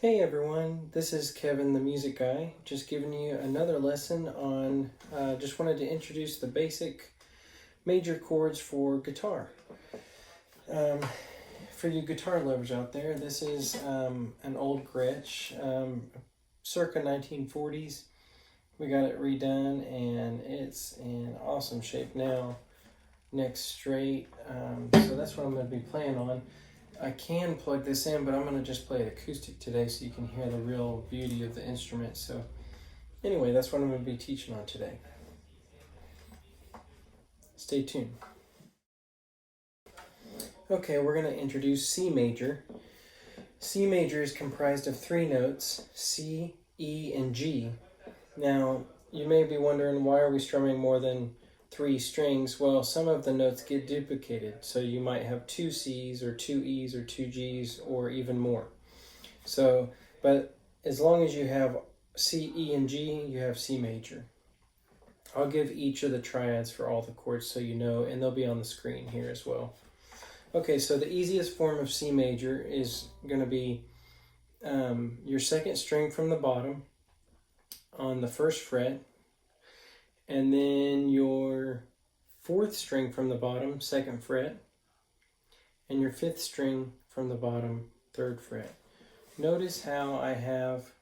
Hey everyone, this is Kevin the Music Guy, just giving you another lesson on, just wanted to introduce the basic major chords for guitar. For you guitar lovers out there, this is an old Gretsch, circa 1940s. We got it redone and it's in awesome shape now, neck straight, so that's what I'm going to be playing on. I can plug this in, but I'm going to just play it acoustic today so you can hear the real beauty of the instrument. So anyway, that's what I'm going to be teaching on today. Stay tuned. Okay, we're going to introduce C major. C major is comprised of three notes, C, E, and G. Now, you may be wondering, why are we strumming more than three strings? Well, some of the notes get duplicated, so you might have two C's or two E's or two G's or even more. So, but as long as you have C, E, and G, you have C major. I'll give each of the triads for all the chords so you know, and they'll be on the screen here as well. Okay, so the easiest form of C major is going to be your second string from the bottom on the first fret, and then your fourth string from the bottom, second fret, and your fifth string from the bottom, third fret. Notice how I have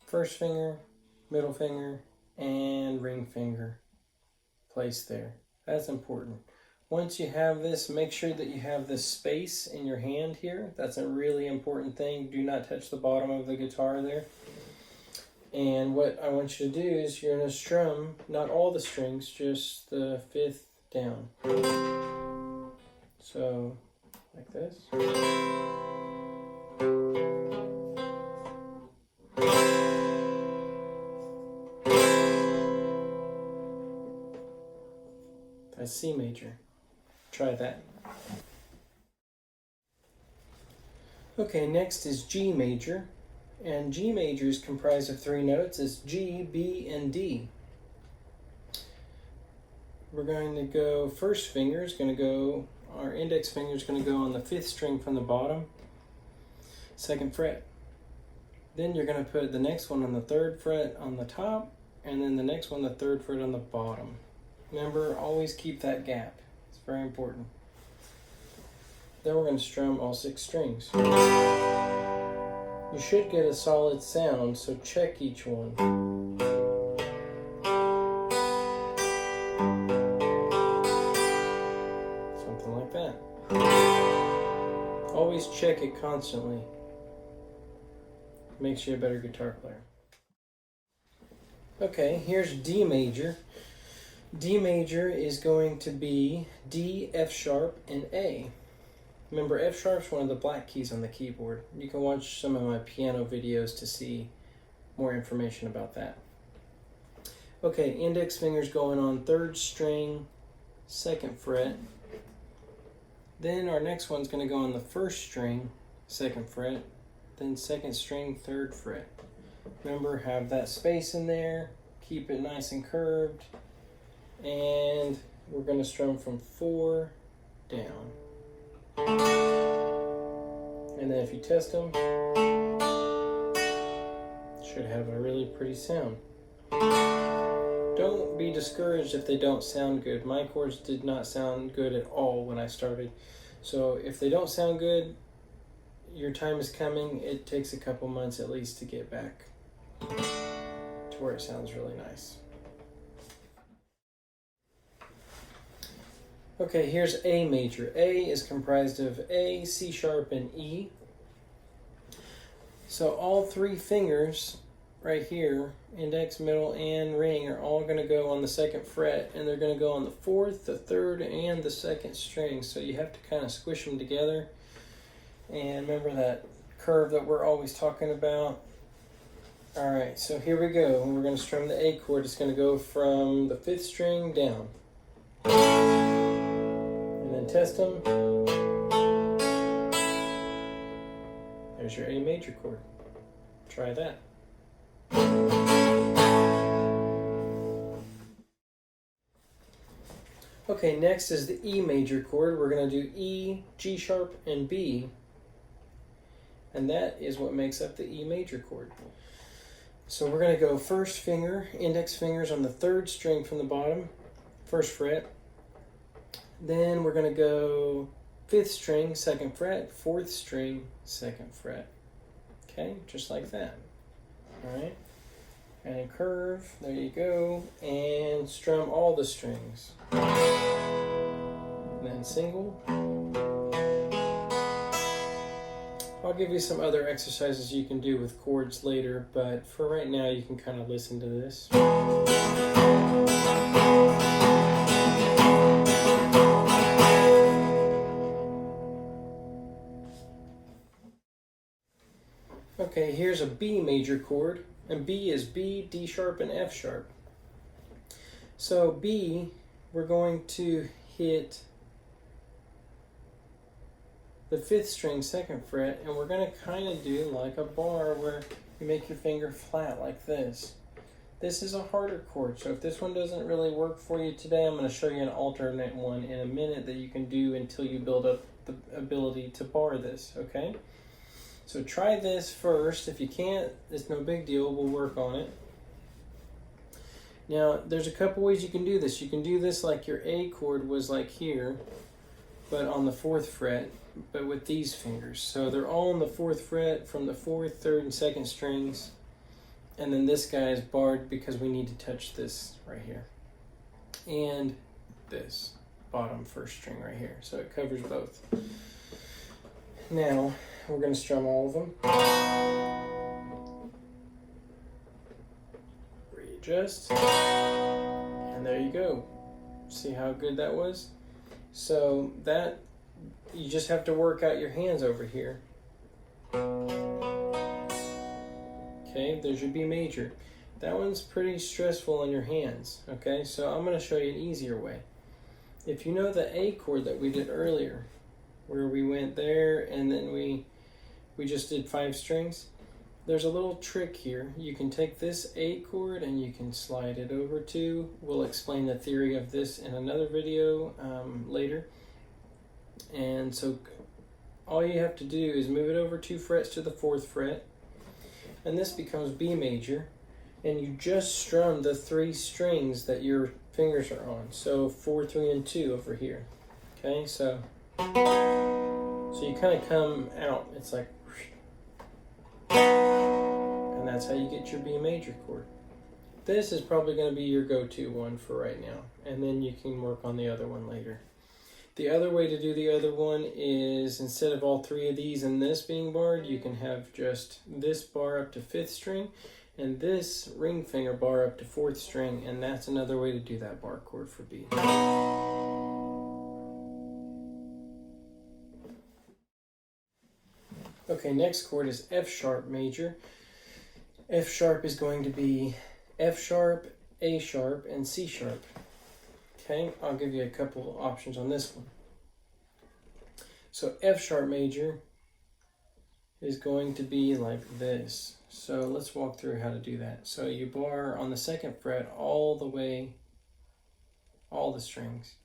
first finger, middle finger, and ring finger placed there. That's important. Once you have this, make sure that you have this space in your hand here. That's a really important thing. Do not touch the bottom of the guitar there. And what I want you to do is you're going to strum, not all the strings, just the fifth down. So, like this. That's C major. Try that. Okay, next is G major. And G major is comprised of three notes. It's G, B, and D. We're going to go, first finger is going to go, our index finger is going to go on the fifth string from the bottom, second fret. Then you're going to put the next one on the third fret on the top, and then the next one the third fret on the bottom. Remember, always keep that gap. It's very important. Then we're going to strum all six strings. You should get a solid sound, so check each one. Something like that. Always check it constantly. Makes you a better guitar player. Okay, here's D major. D major is going to be D, F sharp, and A. Remember, F sharp is one of the black keys on the keyboard. You can watch some of my piano videos to see more information about that. Okay, index finger's going on third string, second fret. Then our next one's going to go on the first string, second fret. Then second string, third fret. Remember, have that space in there. Keep it nice and curved. And we're going to strum from 4 down. And then if you test them, should have a really pretty sound. Don't be discouraged if they don't sound good. My chords did not sound good at all when I started. So if they don't sound good, your time is coming. It takes a couple months at least to get back to where it sounds really nice. Okay, here's A major. A is comprised of A, C sharp, and E. So all three fingers right here, index, middle, and ring, are all going to go on the second fret, and they're going to go on the fourth, the third, and the second string. So you have to kind of squish them together. And remember that curve that we're always talking about. All right, so here we go. We're going to strum the A chord. It's going to go from the fifth string down. And then test them. There's your A major chord. Try that. Okay, next is the E major chord. We're going to do E, G sharp, and B. and that is what makes up the E major chord. So we're going to go first finger, index fingers on the 3rd string from the bottom, 1st fret. Then we're going to go 5th string, 2nd fret, 4th string, 2nd fret. Okay, just like that. All right, and curve, there you go, and strum all the strings. And then single. I'll give you some other exercises you can do with chords later, but for right now you can kind of listen to this. Okay, here's a B major chord, and B is B, D sharp, and F sharp. So B, we're going to hit the 5th string, 2nd fret, and we're going to kind of do like a bar where you make your finger flat like this. This is a harder chord, so if this one doesn't really work for you today, I'm going to show you an alternate one in a minute that you can do until you build up the ability to bar this, okay? So try this first. If you can't, it's no big deal. We'll work on it. Now, there's a couple ways you can do this. You can do this like your A chord was like here, but on the 4th fret, but with these fingers. So they're all on the 4th fret from the 4th, 3rd, and 2nd strings. And then this guy is barred because we need to touch this right here. And this bottom 1st string right here. So it covers both. Now, we're going to strum all of them. Readjust. And there you go. See how good that was? So that, you just have to work out your hands over here. Okay, there's your B major. That one's pretty stressful on your hands. Okay, so I'm going to show you an easier way. If you know the A chord that we did earlier, where we went there and then we just did 5 strings, there's a little trick here. You can take this A chord and you can slide it over to, we'll explain the theory of this in another video later. And so all you have to do is move it over 2 frets to the 4th fret, and this becomes B major, and you just strum the 3 strings that your fingers are on. So 4, 3, and 2 over here. Okay, so you kind of come out. It's like, and that's how you get your B major chord. This is probably going to be your go-to one for right now, and then you can work on the other one later. The other way to do the other one is, instead of all 3 of these and this being barred, you can have just this bar up to 5th string and this ring finger bar up to 4th string, and that's another way to do that bar chord for B. Okay, next chord is F sharp major. F sharp is going to be F sharp, A sharp, and C sharp. Okay, I'll give you a couple options on this one. So F sharp major is going to be like this. So let's walk through how to do that. So you bar on the 2nd fret all the way, all the strings.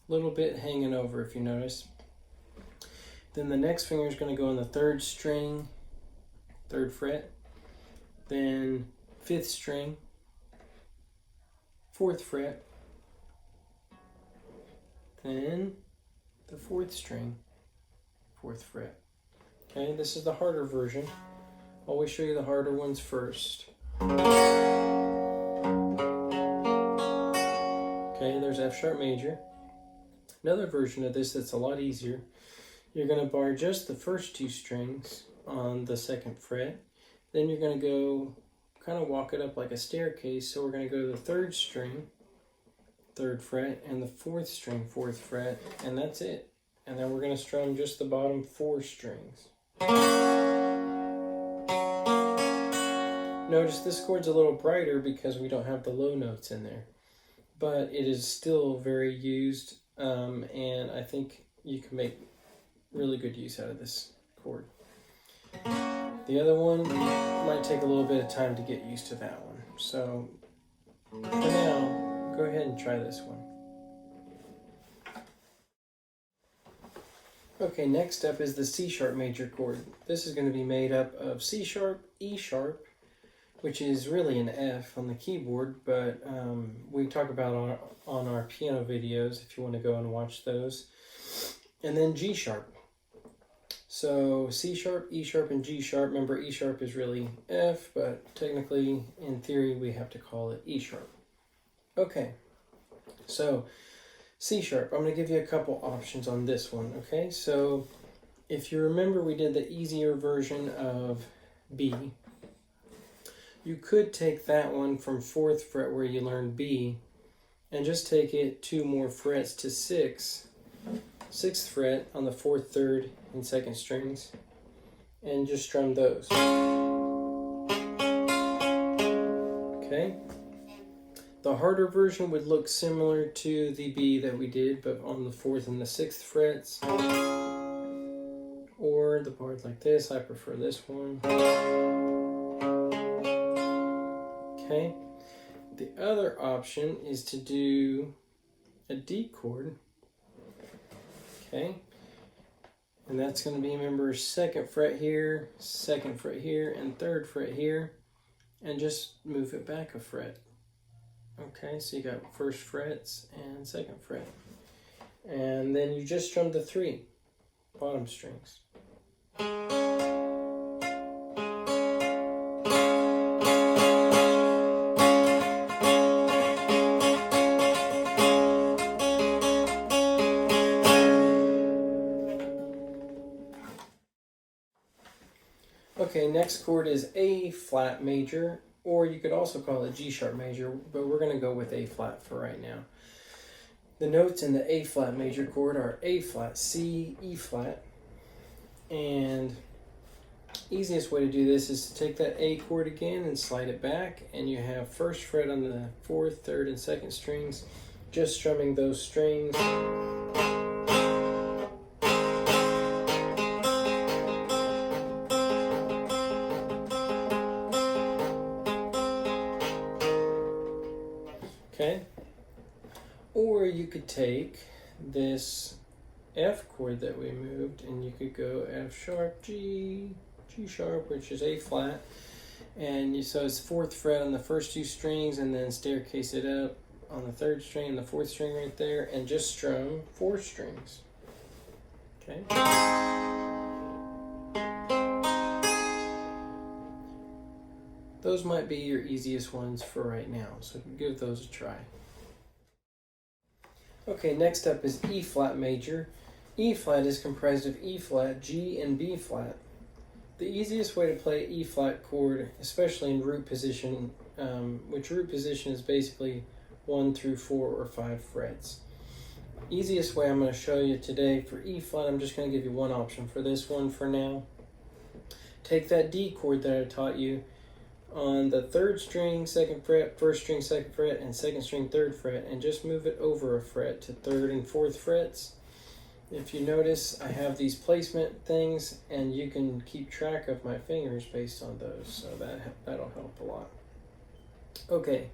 A little bit hanging over if you notice. Then the next finger is going to go on the 3rd string, 3rd fret. Then 5th string, 4th fret. Then the 4th string, 4th fret. Okay, this is the harder version. Always show you the harder ones first. Okay, there's F sharp major. Another version of this that's a lot easier. You're going to bar just the first 2 strings on the 2nd fret. Then you're going to go kind of walk it up like a staircase. So we're going to go to the 3rd string, 3rd fret, and the 4th string, 4th fret, and that's it. And then we're going to strum just the bottom 4 strings. Notice this chord's a little brighter because we don't have the low notes in there, but it is still very used, and I think you can make really good use out of this chord. The other one might take a little bit of time to get used to that one. So for now, go ahead and try this one. Okay, next up is the C sharp major chord. This is going to be made up of C sharp, E sharp, which is really an F on the keyboard, but we talk about on our piano videos if you want to go and watch those. And then G sharp. So C sharp, E sharp, and G sharp. Remember, E sharp is really F, but technically, in theory, we have to call it E sharp. Okay, so C sharp. I'm going to give you a couple options on this one, okay? So if you remember, we did the easier version of B. You could take that one from 4th fret where you learned B and just take it 2 more frets to 6th fret on the 4th, 3rd, and 2nd strings and just strum those. Okay? The harder version would look similar to the B that we did, but on the 4th and the 6th frets. Or the part like this, I prefer this one. Okay. The other option is to do a D chord. Okay. And that's going to be, remember, 2nd fret here, 2nd fret here, and 3rd fret here. And just move it back a fret. Okay, so you got 1st frets and 2nd fret. And then you just strum the 3 bottom strings. Okay, next chord is A flat major, or you could also call it G sharp major, but we're going to go with A flat for right now. The notes in the A flat major chord are A flat, C, E flat, and easiest way to do this is to take that A chord again and slide it back, and you have 1st fret on the 4th, 3rd, and 2nd strings, just strumming those strings. Okay, or you could take this F chord that we moved and you could go F sharp, G, G sharp, which is A flat, and so it's 4th fret on the first 2 strings and then staircase it up on the 3rd string and the 4th string right there and just strum 4 strings. Okay. Those might be your easiest ones for right now, so give those a try. Okay, next up is E flat major. E flat is comprised of E flat, G, and B flat. The easiest way to play E flat chord, especially in root position, which root position is basically 1 through 4 or 5 frets. Easiest way I'm going to show you today for E flat, I'm just going to give you one option for this one for now. Take that D chord that I taught you on the 3rd string, 2nd fret, 1st string, 2nd fret, and 2nd string, 3rd fret, and just move it over a fret to 3rd and 4th frets. If you notice, I have these placement things, and you can keep track of my fingers based on those, so that'll help a lot. Okay,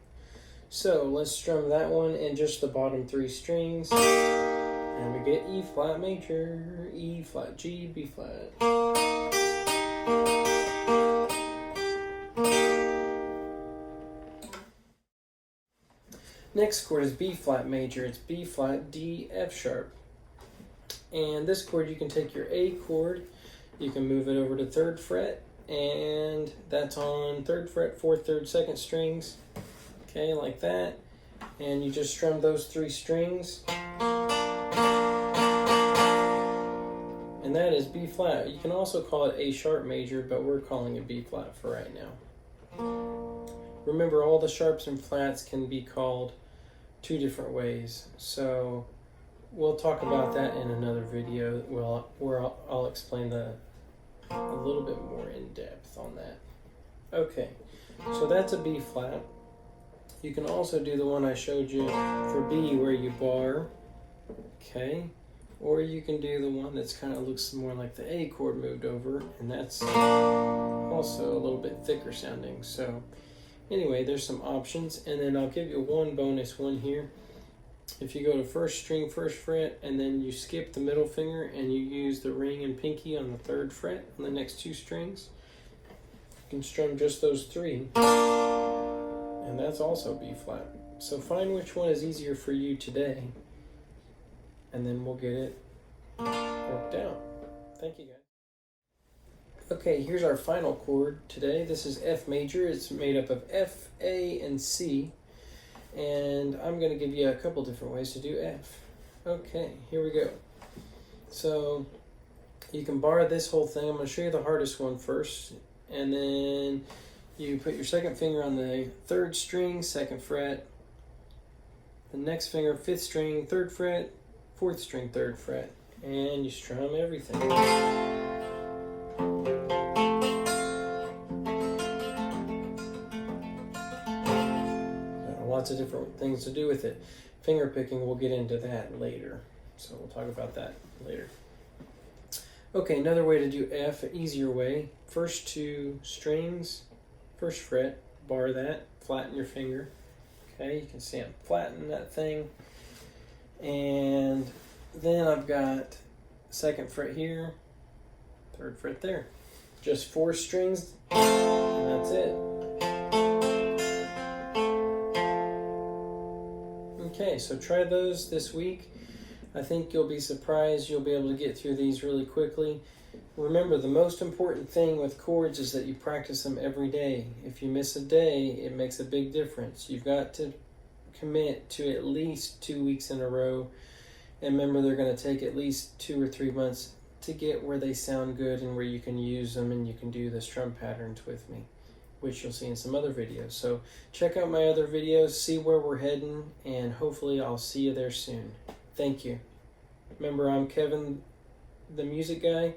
so let's strum that one in just the bottom 3 strings, and we get E flat major, E flat, G, B flat. Next chord is B flat major. It's B flat, D, F sharp. And this chord, you can take your A chord, you can move it over to 3rd fret, and that's on 3rd fret, 4th, 3rd, 2nd strings. Okay, like that. And you just strum those 3 strings. And that is B flat. You can also call it A sharp major, but we're calling it B flat for right now. Remember, all the sharps and flats can be called 2 different ways. So we'll talk about that in another video where I'll explain a little bit more in depth on that. Okay, so that's a B flat. You can also do the one I showed you for B where you bar, okay? Or you can do the one that's kind of looks more like the A chord moved over, and that's also a little bit thicker sounding. So anyway, there's some options, and then I'll give you one bonus one here. if you go to first string, first fret, and then you skip the middle finger and you use the ring and pinky on the 3rd fret on the next 2 strings, you can strum just those 3. And that's also B flat. So find which one is easier for you today, and then we'll get it worked out. Thank you, guys. Okay, here's our final chord today. This is F major. It's made up of F, A, and C. And I'm going to give you a couple different ways to do F. Okay, here we go. So you can bar this whole thing. I'm going to show you the hardest one first. And then you put your 2nd finger on the 3rd string, 2nd fret. The next finger, 5th string, 3rd fret, 4th string, 3rd fret. And you strum everything. Lots of different things to do with it. Finger picking, we'll get into that later. So we'll talk about that later. Okay, another way to do F, an easier way. First 2 strings, 1st fret, bar that, flatten your finger. Okay, you can see I'm flattening that thing. And then I've got 2nd fret here, 3rd fret there. Just 4 strings, and that's it. Okay, so try those this week. I think you'll be surprised you'll be able to get through these really quickly. Remember, the most important thing with chords is that you practice them every day. If you miss a day, it makes a big difference. You've got to commit to at least 2 weeks in a row. And remember, they're going to take at least 2 or 3 months to get where they sound good and where you can use them and you can do the strum patterns with me, which you'll see in some other videos. So check out my other videos, see where we're heading, and hopefully I'll see you there soon. Thank you. Remember, I'm Kevin, the music guy,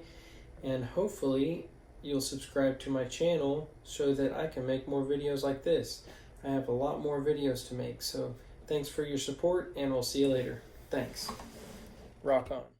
and hopefully you'll subscribe to my channel so that I can make more videos like this. I have a lot more videos to make, so thanks for your support, and we'll see you later. Thanks. Rock on.